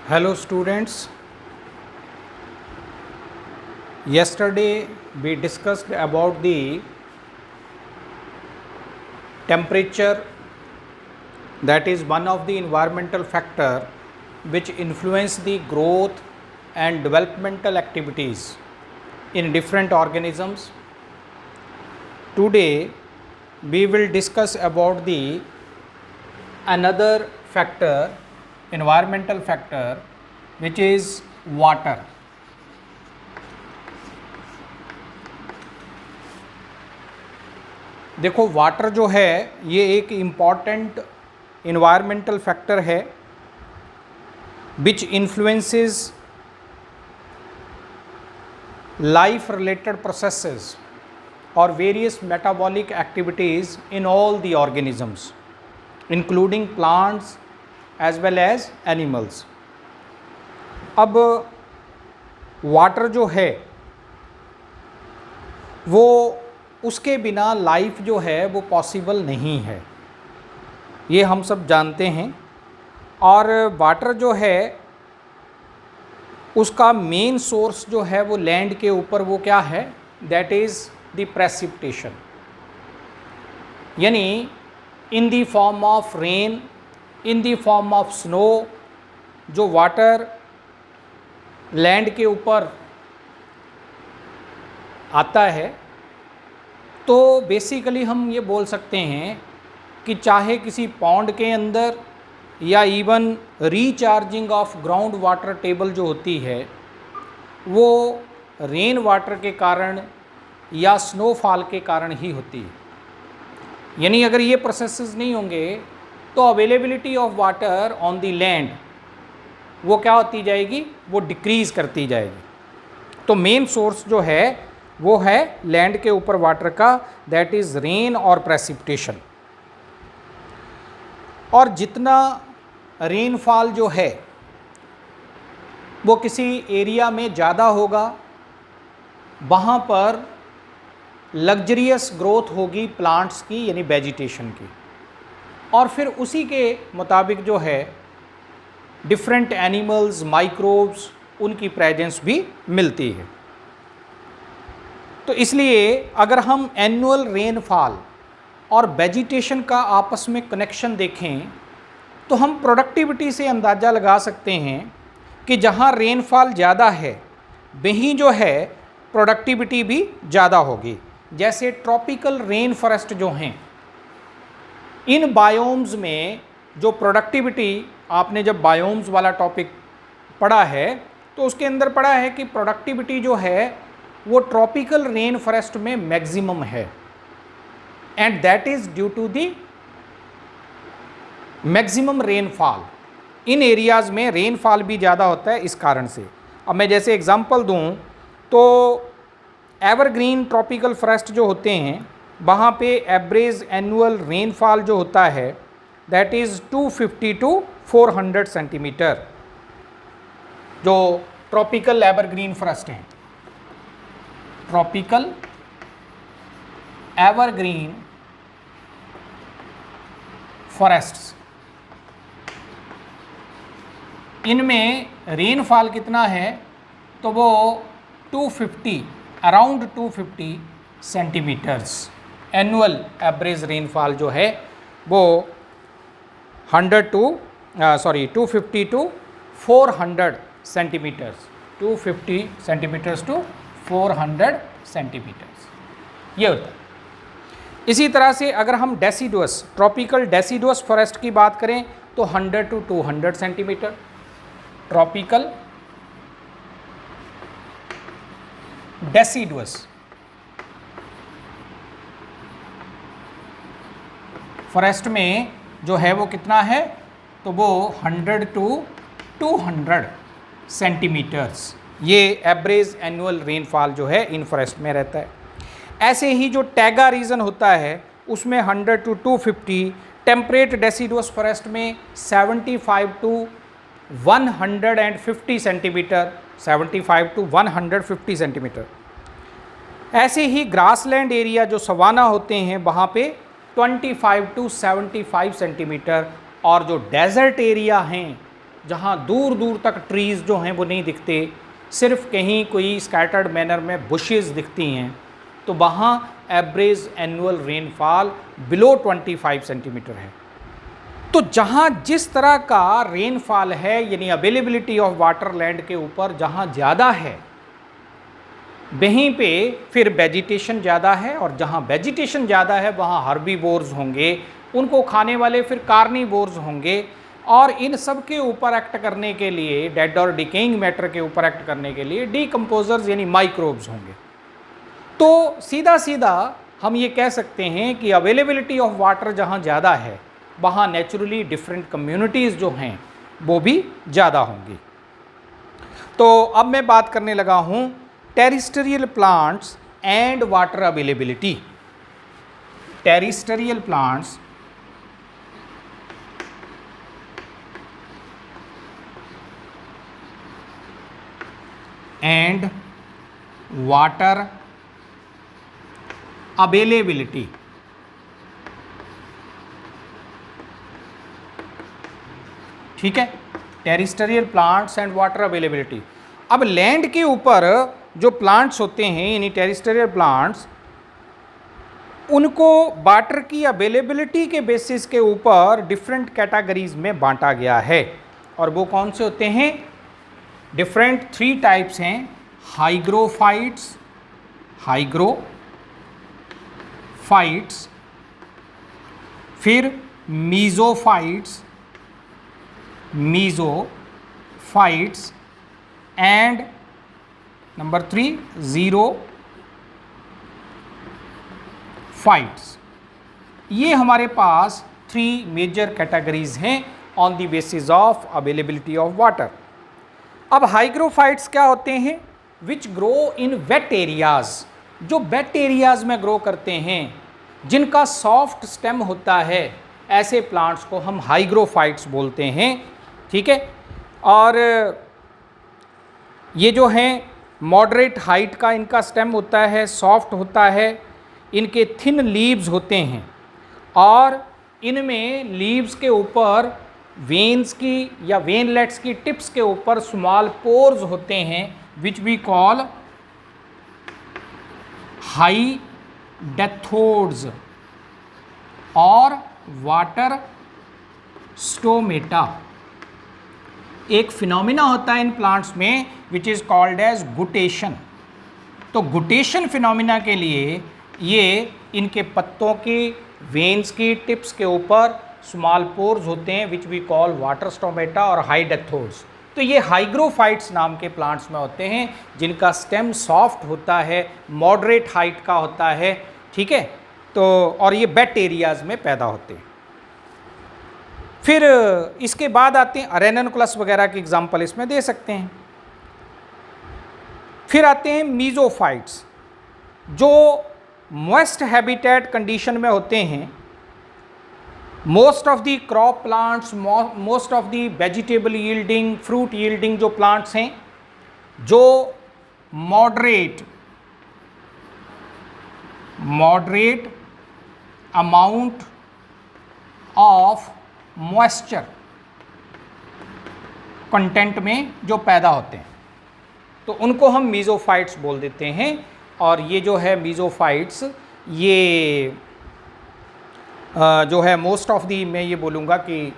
Hello students, yesterday we discussed about the temperature, that is one of the environmental factor which influence the growth and developmental activities in different organisms. Today we will discuss about the another factor, environmental factor, which is water. देखो water जो है ये एक important environmental factor है which influences life related processes और various metabolic activities in all the organisms including plants as well as animals. अब water जो है वो उसके बिना लाइफ जो है वो पॉसिबल नहीं है, ये हम सब जानते हैं। और वाटर जो है उसका मेन सोर्स जो है वो लैंड के ऊपर वो क्या है, दैट इज़ द प्रेसिपिटेशन, यानी इन the form of rain, in the form of snow. जो वाटर लैंड के ऊपर आता है तो बेसिकली हम ये बोल सकते हैं कि चाहे किसी पॉन्ड के अंदर या even recharging of ground water table जो होती है वो रेन वाटर के कारण या स्नोफॉल के कारण ही होती है। यानी अगर ये प्रोसेसेस नहीं होंगे तो availability of water on the land वो क्या होती जाएगी, वो डिक्रीज़ करती जाएगी। तो मेन सोर्स जो है वो है लैंड के ऊपर वाटर का, दैट इज़ रेन और प्रेसिपिटेशन। और जितना रेनफॉल जो है वो किसी एरिया में ज़्यादा होगा वहाँ पर लग्जरियस ग्रोथ होगी प्लांट्स की, यानी वेजिटेशन की, और फिर उसी के मुताबिक जो है डिफरेंट एनिमल्स, माइक्रोब्स, उनकी प्रेजेंस भी मिलती है। तो इसलिए अगर हम एनुअल रेनफॉल और वेजिटेशन का आपस में कनेक्शन देखें तो हम प्रोडक्टिविटी से अंदाज़ा लगा सकते हैं कि जहाँ रेनफॉल ज़्यादा है वहीं जो है प्रोडक्टिविटी भी ज़्यादा होगी। जैसे ट्रॉपिकल रेन फॉरेस्ट जो हैं, इन बायोम्स में जो प्रोडक्टिविटी, आपने जब बायोम्स वाला टॉपिक पढ़ा है तो उसके अंदर पढ़ा है कि प्रोडक्टिविटी जो है वो ट्रॉपिकल रेन फॉरेस्ट में मैक्सिमम है, and that is due to the maximum rainfall. इन एरियाज़ में रेनफॉल भी ज़्यादा होता है इस कारण से। अब मैं जैसे एग्जांपल दूं तो एवरग्रीन ट्रॉपिकल फॉरेस्ट जो होते हैं वहाँ पे एवरेज एनुअल रेनफॉल जो होता है दैट इज़ 250 to 400 सेंटीमीटर। जो ट्रॉपिकल एवरग्रीन फॉरेस्ट हैं, ट्रॉपिकल एवरग्रीन फॉरेस्ट्स, इनमें रेनफॉल कितना है तो वो 250, around 250 centimetres annual average rainfall जो है वो 250 to 400 centimetres, 250 centimetres to 400 centimetres ये होता है। इसी तरह से अगर हम डेसिडुअस, ट्रॉपिकल डेसिडुअस फॉरेस्ट की बात करें तो 100 to 200 centimetre. Tropical deciduous forest में जो है वो कितना है तो वो 100 to 200 सेंटीमीटर्स ये एवरेज एनुअल रेनफॉल जो है इन फॉरेस्ट में रहता है। ऐसे ही जो टैगा रीजन होता है उसमें 100 to 250, टेम्परेट डेसिडुअस फॉरेस्ट में 75 to 150 सेंटीमीटर, 75 to 150 सेंटीमीटर। ऐसे ही ग्रासलैंड एरिया जो सवाना होते हैं वहाँ पे 25 to 75 सेंटीमीटर, और जो डेजर्ट एरिया हैं जहाँ दूर दूर तक ट्रीज़ जो हैं वो नहीं दिखते, सिर्फ कहीं कोई स्कैटर्ड मैनर में बुशेस दिखती हैं, तो वहाँ average annual rainfall below 25 centimetre है। तो जहाँ जिस तरह का रेनफॉल है, यानी अवेलेबिलिटी ऑफ वाटर लैंड के ऊपर जहाँ ज़्यादा है, वहीं पे फिर वेजिटेशन ज़्यादा है, और जहाँ वेजिटेशन ज़्यादा है वहाँ हर्बीवोर्स होंगे, उनको खाने वाले फिर कार्निवोर्स होंगे, और इन सब के ऊपर एक्ट करने के लिए, डेड और डिकेइंग मैटर के ऊपर एक्ट करने के लिए डीकम्पोजर्स यानी माइक्रोब्स होंगे। तो सीधा सीधा हम ये कह सकते हैं कि अवेलेबिलिटी ऑफ वाटर जहाँ ज़्यादा है वहाँ नेचुरली डिफरेंट कम्युनिटीज़ जो हैं वो भी ज़्यादा होंगी। तो अब मैं बात करने लगा हूँ terrestrial plants and water availability. Terrestrial plants and water availability. ठीक है, terrestrial plants and water availability. अब लैंड के ऊपर जो प्लांट्स होते हैं यानी टेरिस्टेरियल प्लांट्स, उनको वाटर की अवेलेबिलिटी के बेसिस के ऊपर डिफरेंट कैटेगरीज में बांटा गया है। और वो कौन से होते हैं? डिफरेंट 3 टाइप्स हैं। हाइग्रोफाइट्स, फिर मीजोफाइट्स एंड नंबर 3 ज़ीरोफाइट्स। ये हमारे पास 3 मेजर कैटेगरीज हैं on the basis of availability of water. अब हाइग्रोफाइट्स क्या होते हैं? Which grow in wet areas, जो वेट एरियाज में ग्रो करते हैं, जिनका सॉफ्ट स्टेम होता है, ऐसे प्लांट्स को हम हाइग्रोफाइट्स बोलते हैं। ठीक है, और ये जो हैं मॉडरेट हाइट का इनका स्टेम होता है, सॉफ्ट होता है, इनके थिन लीव्स होते हैं, और इनमें लीव्स के ऊपर वेन्स की या वेनलेट्स की टिप्स के ऊपर स्मॉल पोर्स होते हैं, विच वी कॉल हाइडेथोड्स और वाटर स्टोमेटा। एक फिनोमिना होता है इन प्लांट्स में विच इज़ कॉल्ड एज गुटेशन। तो गुटेशन फिनोमिना के लिए ये इनके पत्तों की वेन्स की टिप्स के ऊपर स्मॉल पोर्स होते हैं, which we call water stomata और हाइडेथोड्स। तो ये हाइग्रोफाइट्स नाम के प्लांट्स में होते हैं, जिनका स्टेम सॉफ्ट होता है, मॉडरेट हाइट का होता है। ठीक है, तो और ये वेट एरियाज में पैदा होते हैं। फिर इसके बाद आते हैं अरेननकुलस वगैरह की एग्जांपल इसमें दे सकते हैं। फिर आते हैं मीजोफाइट्स, जो मॉइस्ट हैबिटेट कंडीशन में होते हैं। Most of the crop plants, most of the vegetable yielding, fruit yielding जो प्लांट्स हैं, जो moderate amount of moisture content में जो पैदा होते हैं, तो उनको हम मीजोफाइट्स बोल देते हैं। और ये जो है मीजोफाइट्स, ये जो है मोस्ट ऑफ दी, मैं ये बोलूँगा कि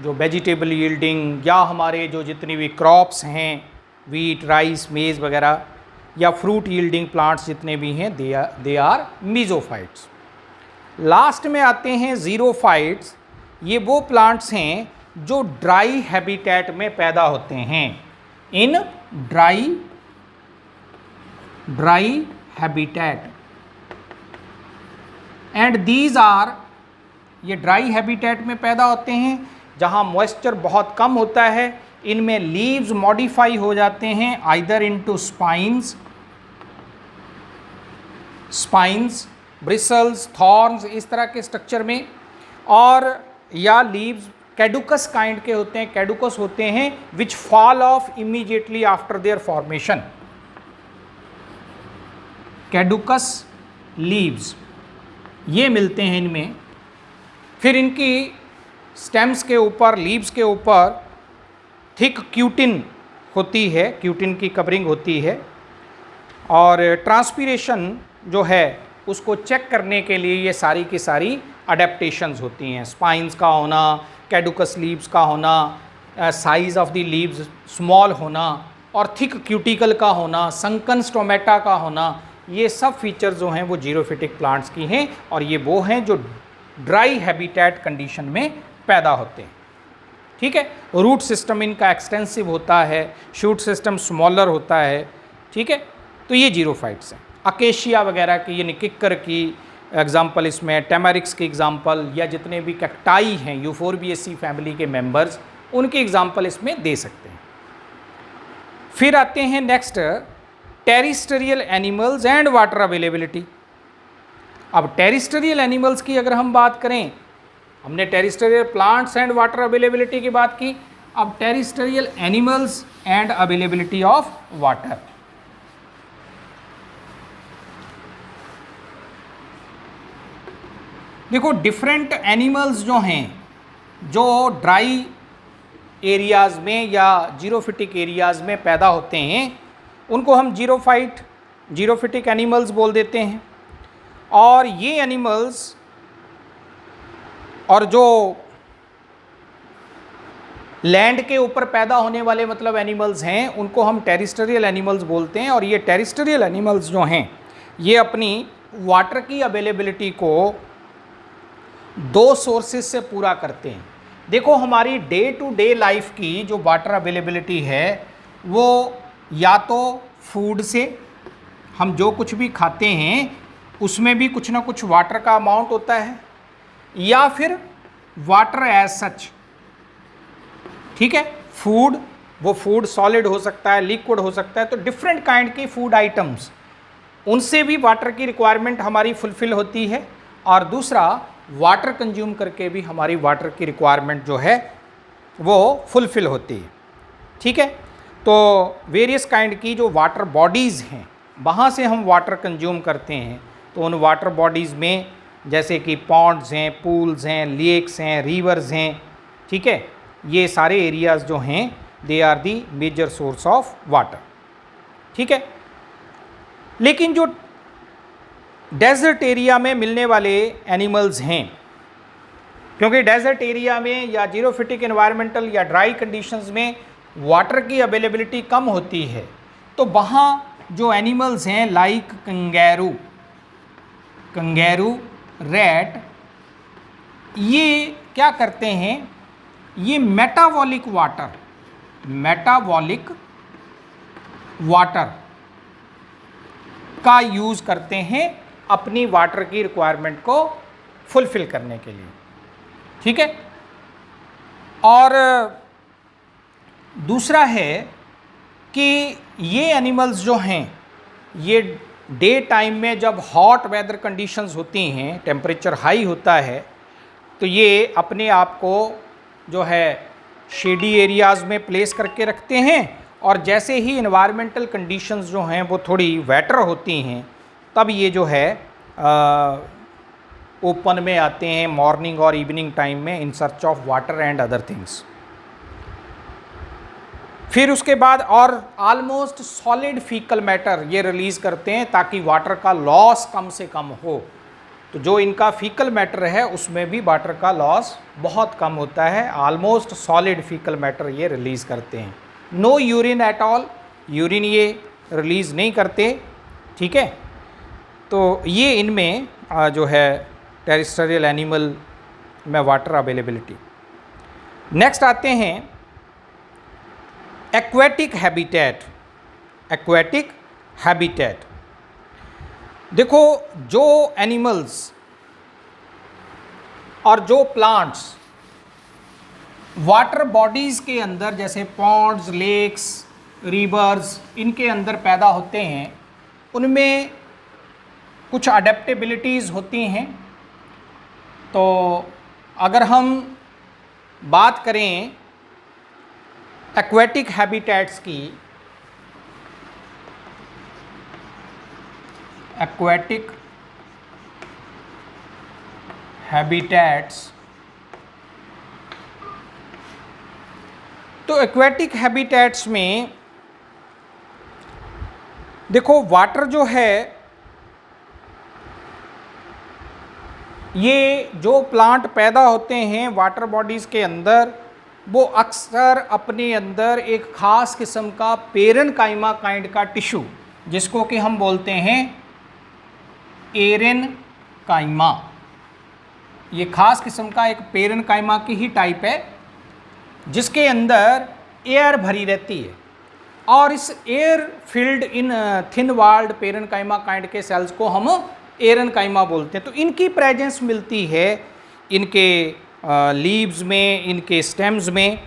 जो वेजिटेबल यील्डिंग या हमारे जो जितनी भी क्रॉप्स हैं, वीट, राइस, मेज़ वगैरह, या फ्रूट यील्डिंग प्लांट्स जितने भी हैं, दे आर मीजोफाइट्स। लास्ट में आते हैं ज़ीरोफाइट्स। ये वो प्लांट्स हैं जो ड्राई हैबिटेट में पैदा होते हैं, in dry habitat, and these are, ये ड्राई हैबिटेट में पैदा होते हैं जहाँ मॉइस्चर बहुत कम होता है। इनमें लीव्स मॉडिफाई हो जाते हैं either into spines, bristles, thorns, इस तरह के स्ट्रक्चर में, और या लीव्स कैडुकस काइंड के होते हैं, कैडुकस होते हैं, which fall off immediately after their formation. Caducous leaves ये मिलते हैं इनमें। फिर इनकी स्टेम्स के ऊपर, लीव्स के ऊपर थिक क्यूटिन होती है, क्यूटिन की कवरिंग होती है, और ट्रांसपीरेशन जो है उसको चेक करने के लिए ये सारी की सारी अडेप्टेशंस होती हैं। स्पाइंस का होना, कैडुकस लीव्स का होना, size of the leaves small होना, और थिक क्यूटिकल का होना, संकन स्टोमेटा का होना, ये सब फीचर जो हैं वो जीरोफिटिक प्लांट्स की हैं, और ये वो हैं जो ड्राई हैबिटेट कंडीशन में पैदा होते हैं। ठीक है, रूट सिस्टम इनका एक्सटेंसिव होता है, शूट सिस्टम स्मॉलर होता है। ठीक है, तो ये जीरोफाइट्स हैं। अकेशिया वगैरह की, यानी किक्कर की एग्जाम्पल इसमें, टेमेरिक्स की एग्जाम्पल, या जितने भी कैक्टाई हैं यूफोरबिएसी फैमिली के मेंबर्स, उनकी एग्जाम्पल इसमें दे सकते हैं। फिर आते हैं next, terrestrial animals and water availability. अब टेरिस्टेरियल एनिमल्स की अगर हम बात करें, हमने terrestrial plants and water availability की बात की, अब terrestrial animals and availability of water. देखो, डिफरेंट एनिमल्स जो हैं जो ड्राई एरियाज़ में या जीरोफिटिक एरियाज़ में पैदा होते हैं, उनको हम जीरोफिटिक एनिमल्स बोल देते हैं। और ये एनिमल्स और जो लैंड के ऊपर पैदा होने वाले मतलब एनिमल्स हैं, उनको हम टेरिस्टेरियल एनिमल्स बोलते हैं। और ये टेरिस्टेरियल एनिमल्स जो हैं, ये अपनी वाटर की अवेलेबिलिटी को दो सोर्सेज से पूरा करते हैं। देखो, हमारी डे टू डे लाइफ की जो वाटर अवेलेबिलिटी है, वो या तो फूड से, हम जो कुछ भी खाते हैं उसमें भी कुछ ना कुछ वाटर का अमाउंट होता है, या फिर वाटर एज सच। ठीक है, फूड, वो फूड सॉलिड हो सकता है, लिक्विड हो सकता है, तो डिफरेंट काइंड की फूड आइटम्स, उनसे भी वाटर की रिक्वायरमेंट हमारी फुलफिल होती है। और दूसरा, वाटर कंज्यूम करके भी हमारी वाटर की रिक्वायरमेंट जो है वो फुलफिल होती है। ठीक है, तो वेरियस काइंड की जो वाटर बॉडीज़ हैं, वहाँ से हम वाटर कंज्यूम करते हैं। तो उन वाटर बॉडीज़ में जैसे कि पॉन्ड्स हैं, पूल्स हैं, लेक्स हैं, रिवर्स हैं, ठीक है, ये सारे एरियाज़ जो हैं, they are the major source of water. ठीक है, लेकिन जो डेजर्ट एरिया में मिलने वाले एनिमल्स हैं, क्योंकि डेजर्ट एरिया में या जीरोफिटिक एनवायरमेंटल या ड्राई कंडीशंस में वाटर की अवेलेबिलिटी कम होती है, तो वहाँ जो एनिमल्स हैं लाइक कंगैरू, रैट, ये क्या करते हैं, ये मेटाबॉलिक वाटर का यूज़ करते हैं अपनी वाटर की रिक्वायरमेंट को फुलफिल करने के लिए। ठीक है, और दूसरा है कि ये एनिमल्स जो हैं, ये डे टाइम में जब हॉट वेदर कंडीशंस होती हैं, टेम्परेचर हाई होता है, तो ये अपने आप को जो है शेडी एरियाज़ में प्लेस करके रखते हैं, और जैसे ही इन्वायरमेंटल कंडीशंस जो हैं वो थोड़ी वेटर होती हैं, तब ये जो है ओपन में आते हैं मॉर्निंग और इवनिंग टाइम में in search of water and other things. फिर उसके बाद और ऑलमोस्ट सॉलिड फीकल मैटर ये रिलीज़ करते हैं ताकि वाटर का लॉस कम से कम हो। तो जो इनका फीकल मैटर है उसमें भी वाटर का लॉस बहुत कम होता है, ऑलमोस्ट सॉलिड फीकल मैटर ये रिलीज़ करते हैं। No urine at all, urine ये रिलीज़ नहीं करते। ठीक है, तो ये इनमें जो है टेरिस्टेरियल एनिमल में वाटर अवेलेबिलिटी। नेक्स्ट आते हैं एक्वेटिक हैबिटेट। देखो, जो एनिमल्स और जो प्लांट्स वाटर बॉडीज़ के अंदर जैसे पॉन्ड्स, लेक्स, रिवर्स, इनके अंदर पैदा होते हैं, उनमें कुछ अडेप्टेबिलिटीज़ होती हैं। तो अगर हम बात करें एक्वेटिक हैबिटेट्स की, एक्वेटिक हैबिटेट्स तो एक्वेटिक हैबिटेट्स में देखो वाटर जो है, ये जो प्लांट पैदा होते हैं वाटर बॉडीज़ के अंदर, वो अक्सर अपने अंदर एक ख़ास किस्म का पेरेनकाइमा काइंड का टिश्यू, जिसको कि हम बोलते हैं एरेनकाइमा, ये ख़ास किस्म का एक पेरेनकाइमा की ही टाइप है, जिसके अंदर एयर भरी रहती है। और इस air filled in thin walled parenchyma kind के सेल्स को हम एरेनकाइमा बोलते हैं। तो इनकी प्रेजेंस मिलती है इनके लीव्स में, इनके स्टेम्स में।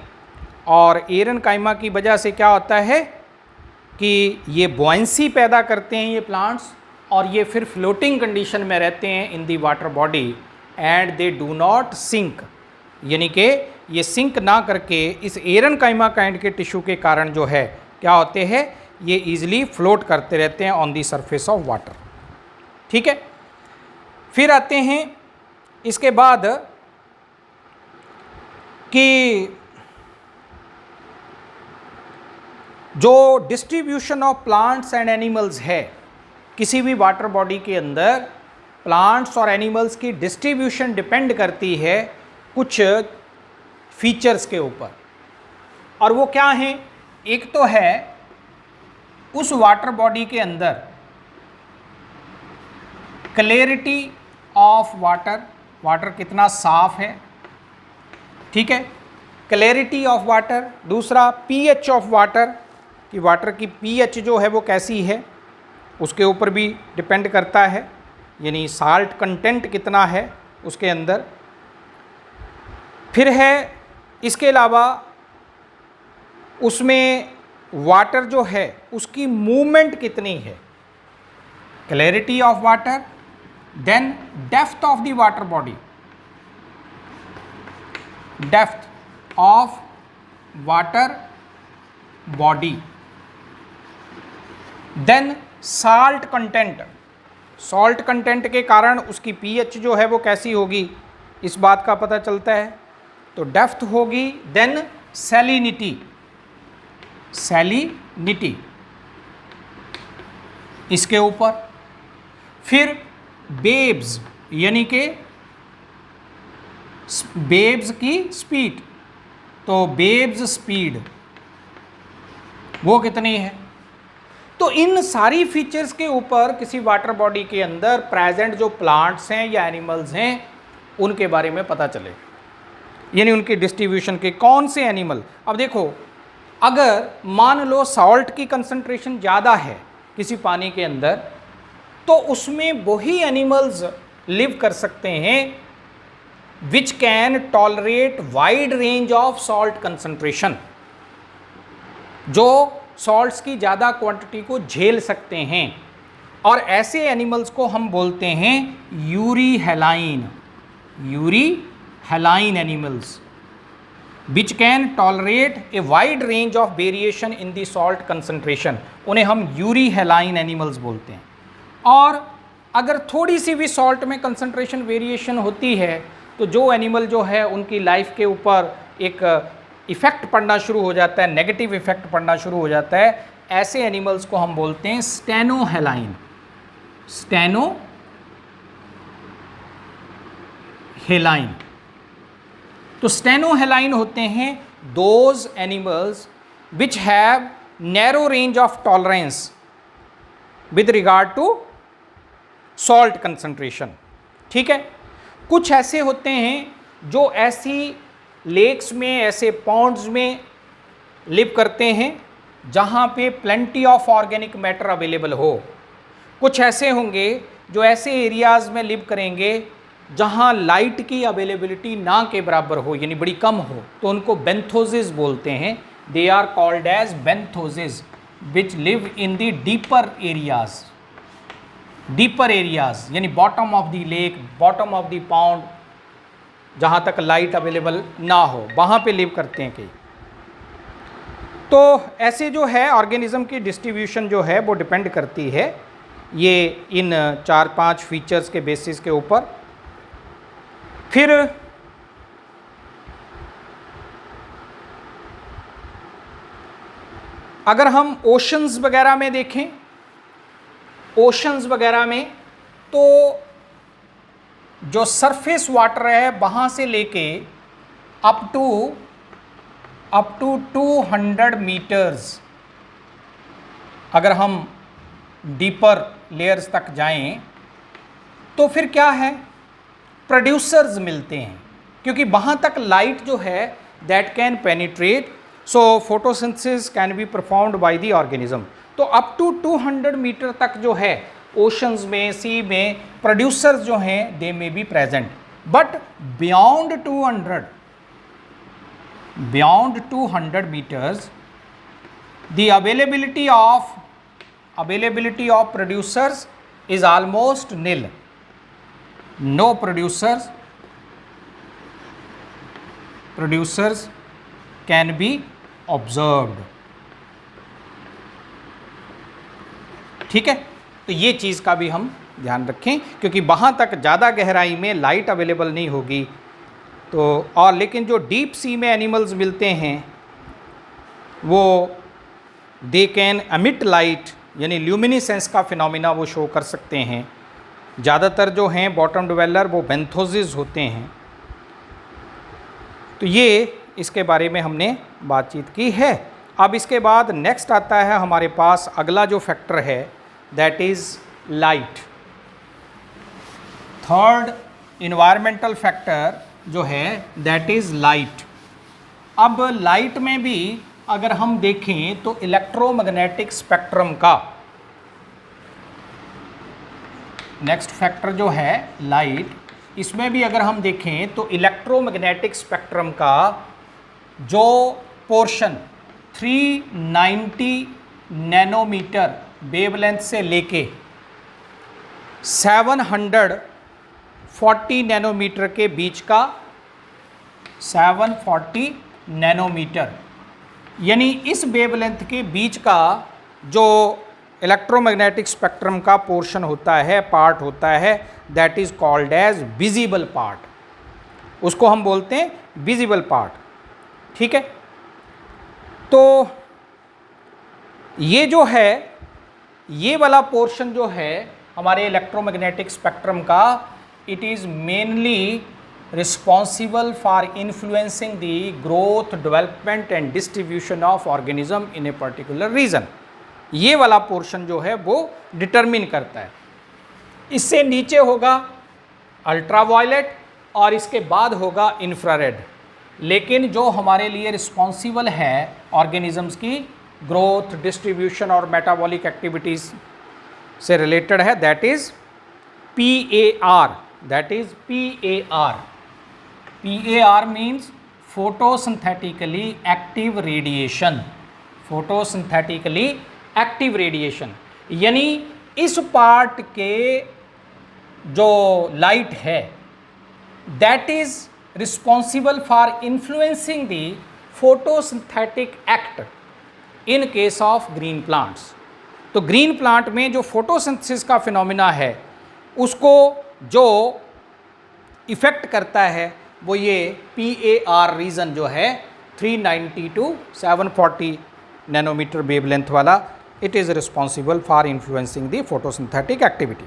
और एरेनकाइमा की वजह से क्या होता है कि ये बॉयंसी पैदा करते हैं ये प्लांट्स, और ये फिर फ्लोटिंग कंडीशन में रहते हैं in the water body and they do not sink, यानी कि ये सिंक ना करके इस एरेनकाइमा काइंड के टिश्यू के कारण जो है क्या होते हैं, ये ईजिली फ्लोट करते रहते हैं on the surface of water. ठीक है, फिर आते हैं इसके बाद कि जो distribution of plants and animals है, किसी भी वाटर बॉडी के अंदर प्लांट्स और एनिमल्स की डिस्ट्रीब्यूशन डिपेंड करती है कुछ फीचर्स के ऊपर। और वो क्या हैं? एक तो है उस वाटर बॉडी के अंदर क्लैरिटी ऑफ वाटर, वाटर कितना साफ है, ठीक है, क्लैरिटी ऑफ वाटर। दूसरा पीएच ऑफ वाटर, कि वाटर की पीएच जो है वो कैसी है, उसके ऊपर भी डिपेंड करता है, यानी साल्ट कंटेंट कितना है उसके अंदर। फिर है इसके अलावा उसमें वाटर जो है उसकी मूवमेंट कितनी है, clarity of water, then depth of the water body, depth of water body, then salt content, salt content के कारण उसकी पीएच जो है वो कैसी होगी, इस बात का पता चलता है। तो डेप्थ होगी, देन सैलिनिटी, सैलिनिटी इसके ऊपर। फिर बेब्स, यानी कि बेब्स की स्पीड, तो बेब्स स्पीड वो कितनी है। तो इन सारी फीचर्स के ऊपर किसी वाटर बॉडी के अंदर प्रेजेंट जो प्लांट्स हैं या एनिमल्स हैं उनके बारे में पता चले, यानी उनकी डिस्ट्रीब्यूशन के कौन से एनिमल। अब देखो, अगर मान लो सॉल्ट की कंसंट्रेशन ज़्यादा है किसी पानी के अंदर, तो उसमें वही एनिमल्स लिव कर सकते हैं which can tolerate wide range of salt concentration, जो सॉल्ट्स की ज़्यादा क्वांटिटी को झेल सकते हैं। और ऐसे एनिमल्स को हम बोलते हैं Yuri हेलाइन, Yuri हेलाइन animals which can tolerate a wide range of variation in the salt concentration, उन्हें हम यूरी हेलाइन एनिमल्स बोलते हैं। और अगर थोड़ी सी भी सॉल्ट में कंसंट्रेशन वेरिएशन होती है तो जो एनिमल जो है उनकी लाइफ के ऊपर एक इफ़ेक्ट पड़ना शुरू हो जाता है, नेगेटिव इफ़ेक्ट पड़ना शुरू हो जाता है, ऐसे एनिमल्स को हम बोलते हैं स्टेनोहेलाइन, स्टेनोहेलाइन। तो स्टेनोहेलाइन होते हैं those animals which have narrow range of tolerance with regard to salt concentration. ठीक है, कुछ ऐसे होते हैं जो ऐसी लेक्स में, ऐसे पॉन्ड्स में लिव करते हैं जहाँ पे plenty of organic matter available हो। कुछ ऐसे होंगे जो ऐसे एरियाज़ में लिव करेंगे जहाँ लाइट की अवेलेबिलिटी ना के बराबर हो, यानी बड़ी कम हो, तो उनको बेंथोसिस बोलते हैं। They are called as benthoses which live in the deeper areas, deeper areas यानी bottom of the lake, bottom of the pond, जहाँ तक लाइट अवेलेबल ना हो वहाँ पे लिव करते हैं कई। तो ऐसे जो है ऑर्गेनिज्म की डिस्ट्रीब्यूशन जो है वो डिपेंड करती है ये इन 4-5 फीचर्स के बेसिस के ऊपर। फिर अगर हम ओशंस वगैरह में देखें, ओशंस वगैरह में तो जो सरफेस वाटर है वहाँ से लेके अप टू 200 मीटर्स, अगर हम डीपर लेयर्स तक जाएं तो फिर क्या है, प्रोड्यूसर्स मिलते हैं, क्योंकि वहाँ तक लाइट जो है that can penetrate, so photosynthesis can be performed by the organism. तो अप टू 200 मीटर तक जो है ओशंस में, सी में प्रोड्यूसर्स जो हैं they may be present, but beyond 200 meters the availability of producers is almost nil. No producers can be observed. ठीक है, तो ये चीज़ का भी हम ध्यान रखें, क्योंकि वहाँ तक ज़्यादा गहराई में लाइट अवेलेबल नहीं होगी। तो और लेकिन जो डीप सी में एनिमल्स मिलते हैं वो दे कैन एमिट लाइट, यानी ल्यूमिनेसेंस का फिनोमिना वो शो कर सकते हैं। ज़्यादातर जो हैं बॉटम डिवेलर वो बेंथोसिस होते हैं। तो ये इसके बारे में हमने बातचीत की है। अब इसके बाद नेक्स्ट आता है हमारे पास अगला जो फैक्टर है, that is light. Third environmental factor जो है दैट इज़ लाइट। अब लाइट में भी अगर हम देखें तो इलेक्ट्रोमैग्नेटिक स्पेक्ट्रम का नेक्स्ट फैक्टर जो है लाइट, इसमें भी अगर हम देखें तो इलेक्ट्रोमैग्नेटिक स्पेक्ट्रम का जो पोर्शन 390 नैनोमीटर वेवलेंथ से लेके 740 नैनोमीटर के बीच का, 740 नैनोमीटर, यानी इस वेवलेंथ के बीच का जो इलेक्ट्रोमैग्नेटिक स्पेक्ट्रम का पोर्शन होता है, पार्ट होता है, that is called as visible part. उसको हम बोलते हैं विजिबल पार्ट। ठीक है, तो ये जो है, ये वाला पोर्शन जो है हमारे इलेक्ट्रोमैग्नेटिक स्पेक्ट्रम का, it is mainly responsible for influencing the growth, development and distribution of organism in a particular region. ये वाला पोर्शन जो है वो डिटरमिन करता है। इससे नीचे होगा अल्ट्रावायलेट और इसके बाद होगा इंफ्रारेड, लेकिन जो हमारे लिए रिस्पॉन्सिबल है ऑर्गेनिजम्स की ग्रोथ, डिस्ट्रीब्यूशन और मेटाबॉलिक एक्टिविटीज़ से रिलेटेड है, that is PAR, that is PAR। PAR means photosynthetically active radiation, photosynthetically active radiation, यानी इस पार्ट के जो लाइट है that is responsible for influencing the photosynthetic act in case of green plants. तो green plant में जो photosynthesis का phenomena है उसको जो इफ़ेक्ट करता है वो ये PAR रीजन जो है 390 to 740 नैनोमीटर वेवलेंथ वाला, it is responsible for influencing the photosynthetic activity.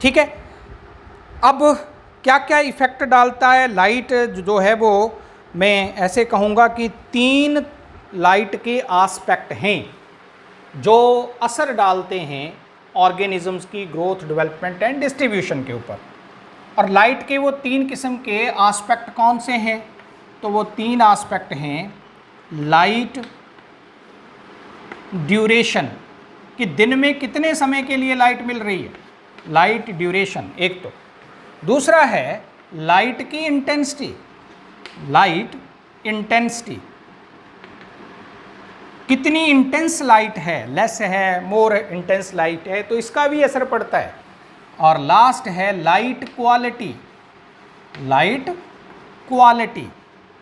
ठीक है, अब क्या क्या इफ़ेक्ट डालता है लाइट जो है वो, मैं ऐसे कहूँगा कि 3 लाइट के आस्पेक्ट हैं जो असर डालते हैं ऑर्गेनिजम्स की ग्रोथ, डेवलपमेंट एंड डिस्ट्रीब्यूशन के ऊपर। और लाइट के वो 3 किस्म के आस्पेक्ट कौन से हैं? तो वो 3 आस्पेक्ट हैं, लाइट ड्यूरेशन, कि दिन में कितने समय के लिए लाइट मिल रही है, लाइट ड्यूरेशन एक तो। दूसरा है लाइट की इंटेंसिटी, लाइट इंटेंसिटी, कितनी इंटेंस लाइट है, लेस है, मोर इंटेंस लाइट है, तो इसका भी असर पड़ता है। और लास्ट है लाइट क्वालिटी, लाइट क्वालिटी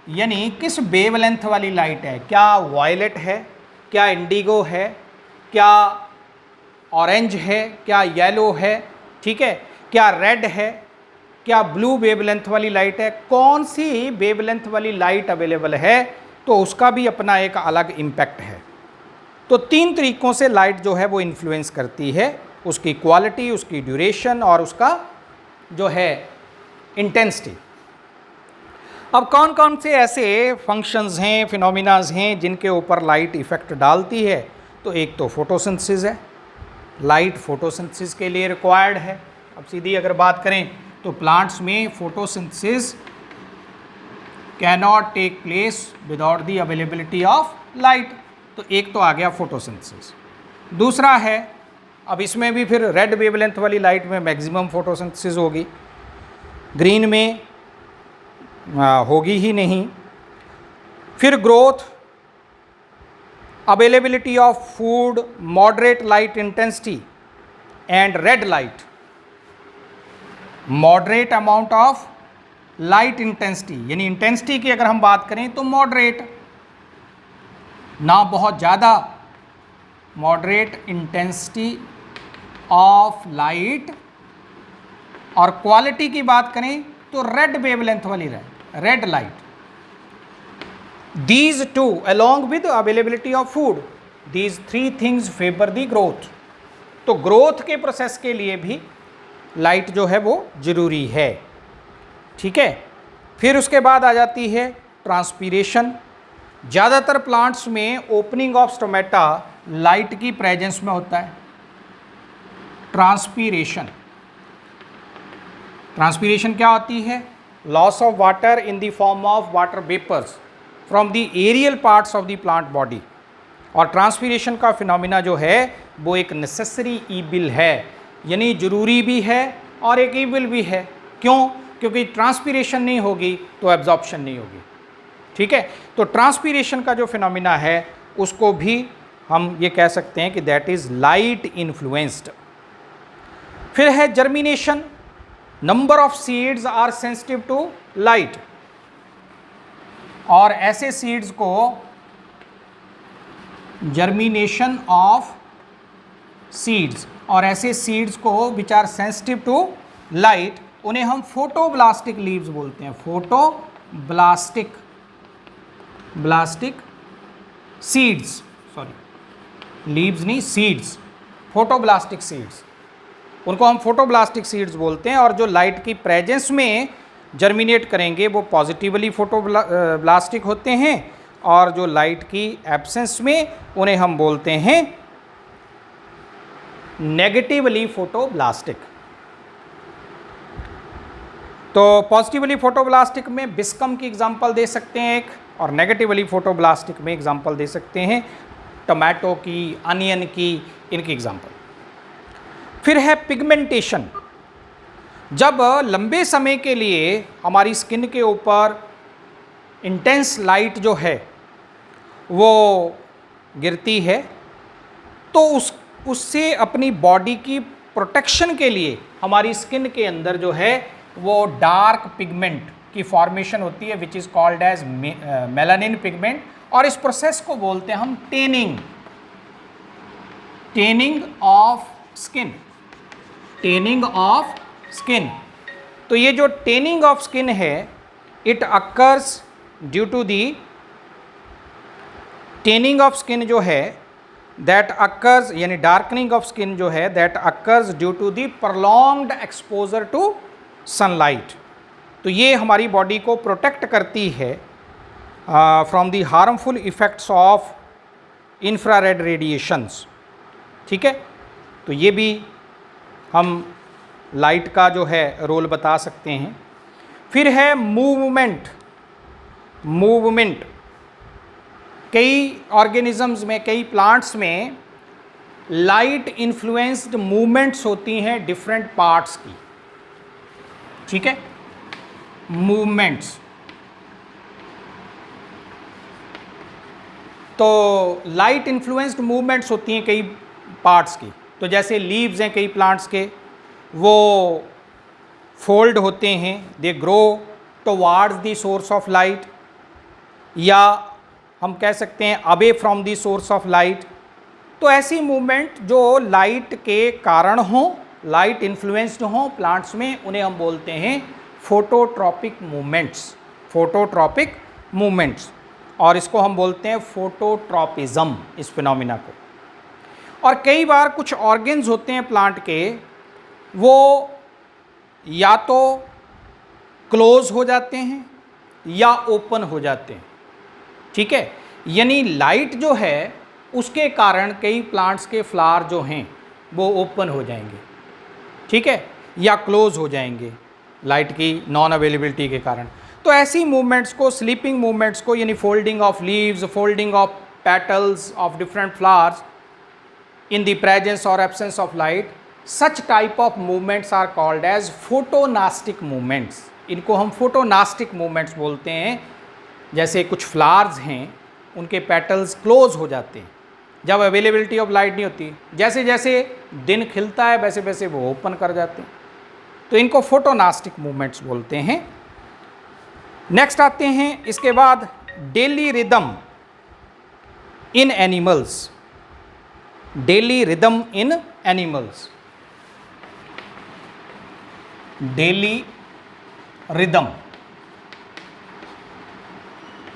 यानी किस वेवलेंथ वाली लाइट है, क्या वायलेट है, क्या इंडिगो है, क्या ऑरेंज है, क्या येलो है, ठीक है, क्या रेड है, क्या ब्लू वेवलेंथ वाली लाइट है, कौन सी वेवलेंथ वाली लाइट अवेलेबल है, तो उसका भी अपना एक अलग इम्पैक्ट है। तो 3 तरीकों से लाइट जो है वो इन्फ्लुएंस करती है, उसकी क्वालिटी, उसकी ड्यूरेशन और उसका जो है इंटेंसिटी। अब कौन कौन से ऐसे फंक्शंस हैं, फिनोमिनाज हैं जिनके ऊपर लाइट इफ़ेक्ट डालती है? तो एक तो फोटोसिंथेसिस है, लाइट फोटोसिंथेसिस के लिए रिक्वायर्ड है। अब सीधी अगर बात करें तो प्लांट्स में photosynthesis cannot take place without the availability of light. तो एक तो आ गया फोटोसिंथेसिस। दूसरा है, अब इसमें भी फिर रेड वेवलेंथ वाली लाइट में मैक्सिमम फोटोसिंथेसिस होगी, ग्रीन में होगी ही नहीं। फिर growth, availability of food, moderate light intensity and red light, moderate amount of light intensity, यानी इंटेंसिटी की अगर हम बात करें तो मॉडरेट, ना बहुत ज़्यादा, मॉडरेट इंटेंसिटी ऑफ लाइट। और क्वालिटी की बात करें तो रेड वेवलेंथ वाली red light. These two along with availability of food, these 3 things favor the growth। तो ग्रोथ के प्रोसेस के लिए भी लाइट जो है वो ज़रूरी है, ठीक है। फिर उसके बाद आ जाती है ट्रांसपीरेशन। ज़्यादातर प्लांट्स में ओपनिंग ऑफ स्टोमेटा लाइट की प्रेजेंस में होता है। ट्रांसपीरेशन, ट्रांसपीरेशन क्या होती है? Loss of water in the form of water vapours from the aerial parts of the plant body. और ट्रांसपीरेशन का फिनोमिना जो है वो एक नेसेसरी ईविल है, यानी ज़रूरी भी है और एक ईविल भी है। क्यों? क्योंकि ट्रांसपीरेशन नहीं होगी तो एब्जॉर्प्शन नहीं होगी, ठीक है। तो ट्रांसपीरेशन का जो फिनोमिना है उसको भी हम ये कह सकते हैं कि दैट इज़ लाइट इन्फ्लुएंस्ड। फिर है germination. Number of seeds are sensitive to light, और ऐसे सीड्स को जर्मिनेशन ऑफ सीड्स, और ऐसे सीड्स को which are sensitive to light, उन्हें हम फोटोब्लास्टिक लीव्स बोलते हैं। फोटोब्लास्टिक सीड्स, सॉरी लीव्स नहीं, सीड्स, फोटोब्लास्टिक सीड्स, उनको हम फोटोब्लास्टिक सीड्स बोलते हैं। और जो लाइट की प्रेजेंस में जर्मिनेट करेंगे वो पॉजिटिवली फोटोब्लास्टिक होते हैं, और जो लाइट की एब्सेंस में उन्हें हम बोलते हैं नेगेटिवली फोटोब्लास्टिक। तो पॉजिटिवली फोटोब्लास्टिक में बिस्कम की एग्जांपल दे सकते हैं एक, और नेगेटिवली फोटोब्लास्टिक में एग्जांपल दे सकते हैं टमाटो की, अनियन की, इनकी एग्जांपल। फिर है पिगमेंटेशन। जब लंबे समय के लिए हमारी स्किन के ऊपर इंटेंस लाइट जो है वो गिरती है तो उससे अपनी बॉडी की प्रोटेक्शन के लिए हमारी स्किन के अंदर जो है वो डार्क पिगमेंट की फॉर्मेशन होती है, which is called as melanin pigment. और इस प्रोसेस को बोलते हैं हम tanning, tanning of skin, tanning of skin. तो ये जो टेनिंग ऑफ स्किन है, it occurs due to the, tanning of skin जो है दैट अकर्स, यानी डार्कनिंग ऑफ स्किन जो है that occurs due to the prolonged exposure to sunlight. तो ये हमारी बॉडी को प्रोटेक्ट करती है from the harmful effects of infrared radiations, ठीक है। तो ये भी हम लाइट का जो है रोल बता सकते हैं। फिर है मूवमेंट। मूवमेंट, कई ऑर्गेनिजम्स में, कई प्लांट्स में लाइट इन्फ्लुएंस्ड मूवमेंट्स होती हैं डिफरेंट पार्ट्स की, ठीक है। मूवमेंट्स, तो लाइट इन्फ्लुएंस्ड मूवमेंट्स होती हैं कई पार्ट्स की। तो जैसे लीव्स हैं कई प्लांट्स के, वो फोल्ड होते हैं, they grow towards the source of light, या हम कह सकते हैं away from the source of light. तो ऐसी मूवमेंट जो लाइट के कारण हों, लाइट इन्फ्लुएंस्ड हों प्लांट्स में, उन्हें हम बोलते हैं फोटोट्रॉपिक मूवमेंट्स, फोटोट्रॉपिक मूवमेंट्स। और इसको हम बोलते हैं फोटोट्रॉपिज्म, इस फिनोमिना को। और कई बार कुछ ऑर्गन्स होते हैं प्लांट के, वो या तो क्लोज हो जाते हैं या ओपन हो जाते हैं। ठीक है, यानी लाइट जो है उसके कारण कई प्लांट्स के फ्लावर जो हैं वो ओपन हो जाएंगे, ठीक है, या क्लोज हो जाएंगे लाइट की नॉन अवेलेबिलिटी के कारण। तो ऐसी मूवमेंट्स को, स्लीपिंग मूवमेंट्स को, यानी folding of leaves, folding of petals of different flowers in the presence or absence of light, such type of movements are called as photonastic movements। इनको हम photonastic movements बोलते हैं। जैसे कुछ फ्लावर्स हैं उनके पेटल्स क्लोज हो जाते हैं जब अवेलेबिलिटी ऑफ लाइट नहीं होती, जैसे जैसे दिन खिलता है वैसे वैसे वो ओपन कर जाते हैं, तो इनको फोटोनास्टिक मूवमेंट्स बोलते हैं। नेक्स्ट आते हैं इसके बाद डेली रिदम इन एनिमल्स। डेली रिदम इन एनिमल्स, डेली रिदम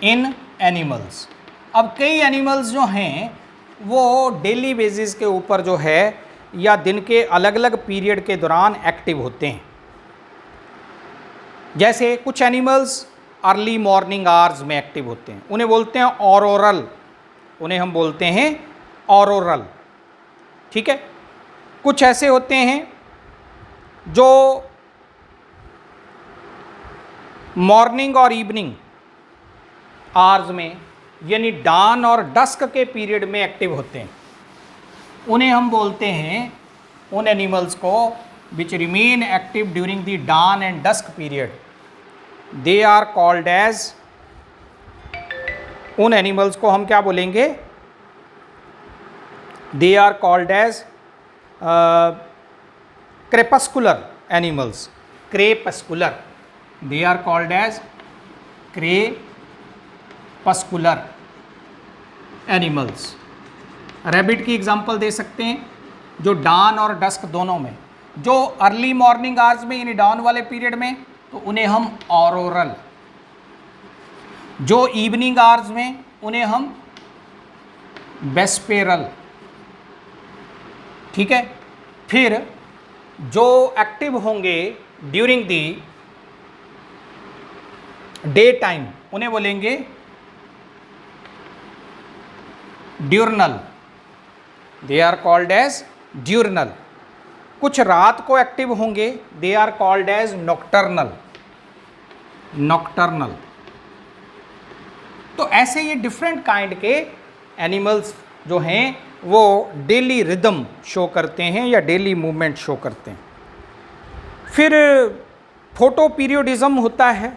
इन एनिमल्स। अब कई एनिमल्स जो हैं वो डेली बेसिस के ऊपर जो है या दिन के अलग अलग पीरियड के दौरान एक्टिव होते हैं। जैसे कुछ एनिमल्स अर्ली मॉर्निंग आवर्स में एक्टिव होते हैं, उन्हें बोलते हैं ऑरोरल, उन्हें हम बोलते हैं ऑरोरल, ठीक है। कुछ ऐसे होते हैं जो मॉर्निंग और इवनिंग आवर्स में, यानी डान और डस्क के पीरियड में एक्टिव होते हैं, उन्हें हम बोलते हैं, उन एनिमल्स को which remain active during the dawn and dusk period, they are called as, उन एनिमल्स को हम क्या बोलेंगे, they are called as crepuscular animals, crepuscular, they are called as crepuscular animals। Rabbit की एग्जांपल दे सकते हैं, जो डान और डस्क दोनों में, जो अर्ली मॉर्निंग आवर्स में यानी डाउन वाले पीरियड में तो उन्हें हम ऑरोरल, जो इवनिंग आवर्स में उन्हें हम वेस्पेरल, ठीक है। फिर जो एक्टिव होंगे ड्यूरिंग दी डे टाइम उन्हें बोलेंगे diurnal, they are called as diurnal. कुछ रात को एक्टिव होंगे, they are called as nocturnal, nocturnal. तो ऐसे ये डिफरेंट काइंड के एनिमल्स जो हैं वो डेली रिदम शो करते हैं या डेली मूवमेंट शो करते हैं। फिर फोटो पीरियोडिज्म होता है।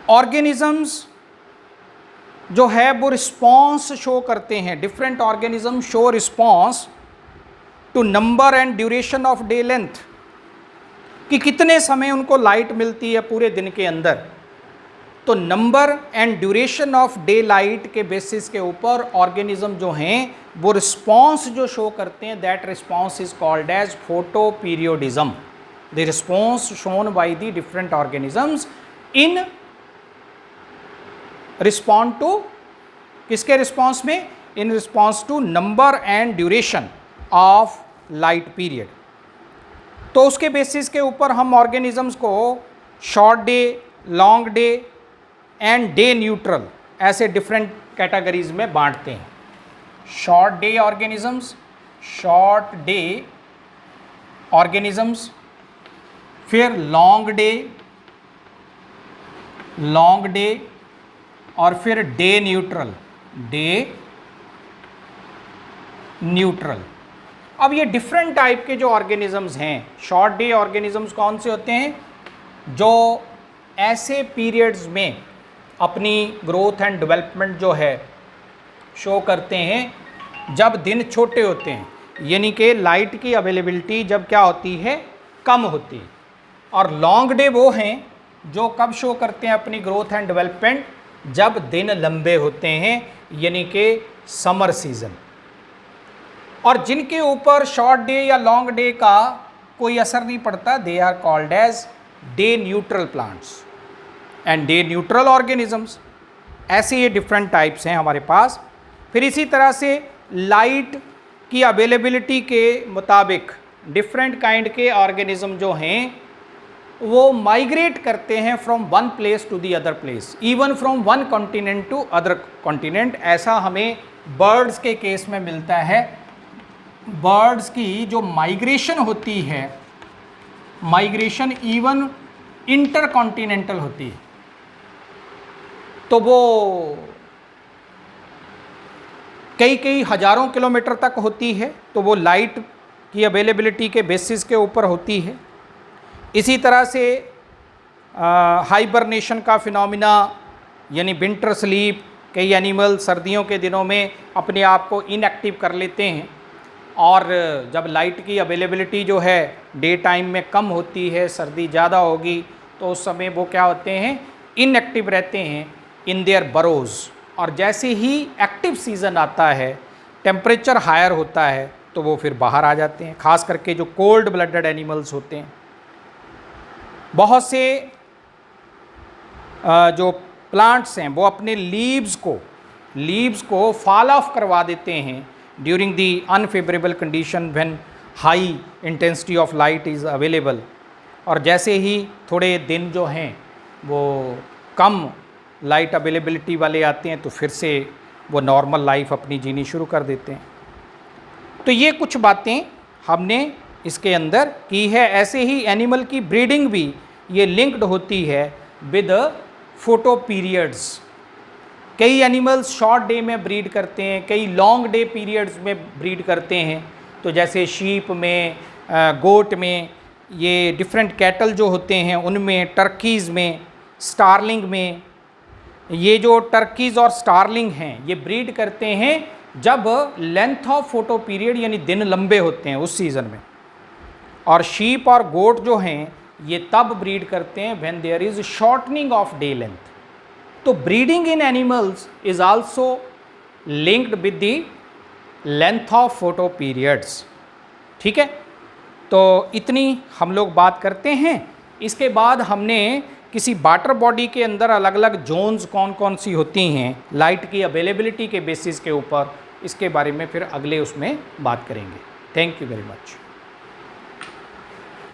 ऑर्गेनिजम्स जो है वो रिस्पॉन्स शो करते हैं, different organism show response to number and duration of day length, कि कितने समय उनको लाइट मिलती है पूरे दिन के अंदर। तो number and duration of day light के बेसिस के ऊपर ऑर्गेनिज्म जो हैं वो रिस्पॉन्स जो शो करते हैं, that response is called as photoperiodism. The response shown by the different organisms in respond to, किसके रिस्पॉन्स में, in response to number and duration of light period. तो उसके बेसिस के ऊपर हम ऑर्गेनिजम्स को short day, long day and day neutral ऐसे different categories में बांटते हैं। Short day organisms, short day organisms, फिर लॉन्ग डे, लॉन्ग डे, और फिर डे न्यूट्रल, डे न्यूट्रल। अब ये डिफरेंट टाइप के जो ऑर्गेनिजम्स हैं, शॉर्ट डे ऑर्गेनिजम्स कौन से होते हैं, जो ऐसे पीरियड्स में अपनी ग्रोथ एंड डेवलपमेंट जो है शो करते हैं जब दिन छोटे होते हैं, यानी कि लाइट की अवेलेबिलिटी जब क्या होती है, कम होती है। और लॉन्ग डे वो हैं जो कब शो करते हैं अपनी ग्रोथ एंड डेवलपमेंट, जब दिन लंबे होते हैं, यानी कि समर सीजन। और जिनके ऊपर शॉर्ट डे या लॉन्ग डे का कोई असर नहीं पड़ता, they are called as day neutral plants and day neutral organisms. ऐसे ये डिफरेंट टाइप्स हैं हमारे पास। फिर इसी तरह से लाइट की अवेलेबिलिटी के मुताबिक डिफरेंट काइंड के ऑर्गेनिज्म जो हैं वो माइग्रेट करते हैं from one place to the other place, even from one continent to other continent. ऐसा हमें बर्ड्स के केस में मिलता है। बर्ड्स की जो माइग्रेशन होती है, माइग्रेशन इवन इंटर कॉन्टिनेंटल होती है, तो वो कई कई हजारों किलोमीटर तक होती है, तो वो लाइट की अवेलेबिलिटी के बेसिस के ऊपर होती है। इसी तरह से हाइबरनेशन का फिनोमिना यानी विंटर स्लीप, कई एनिमल सर्दियों के दिनों में अपने आप को इनएक्टिव कर लेते हैं, और जब लाइट की अवेलेबिलिटी जो है डे टाइम में कम होती है, सर्दी ज़्यादा होगी, तो उस समय वो क्या होते हैं, इनएक्टिव रहते हैं इन देयर बरोज़। और जैसे ही एक्टिव सीज़न आता है, टेम्परेचर हायर होता है, तो वो फिर बाहर आ जाते हैं, खास करके जो कोल्ड ब्लडेड एनिमल्स होते हैं। बहुत से जो प्लांट्स हैं वो अपने लीव्स को फॉल ऑफ करवा देते हैं during the unfavourable condition when high intensity of light is available. और जैसे ही थोड़े दिन जो हैं वो कम लाइट अवेलेबिलिटी वाले आते हैं, तो फिर से वो नॉर्मल लाइफ अपनी जीनी शुरू कर देते हैं। तो ये कुछ बातें हमने इसके अंदर की है। ऐसे ही एनिमल की ब्रीडिंग भी ये लिंक्ड होती है विद फोटो पीरियड्स। कई एनिमल्स शॉर्ट डे में ब्रीड करते हैं, कई लॉन्ग डे पीरियड्स में ब्रीड करते हैं। तो जैसे शीप में, गोट में, ये डिफरेंट कैटल जो होते हैं उनमें, टर्कीज़ में, स्टारलिंग में। ये जो टर्कीज़ और स्टारलिंग हैं ये ब्रीड करते हैं जब लेंथ ऑफ फोटो पीरियड यानी दिन लंबे होते हैं उस सीज़न में। और शीप और गोट जो हैं ये तब ब्रीड करते हैं when there is shortening of day length. तो breeding in animals is also linked with the length of photoperiods. ठीक है, तो इतनी हम लोग बात करते हैं। इसके बाद हमने किसी वाटर बॉडी के अंदर अलग अलग जोन्स कौन कौन सी होती हैं लाइट की अवेलेबिलिटी के बेसिस के ऊपर, इसके बारे में फिर अगले उसमें बात करेंगे। Thank you very much.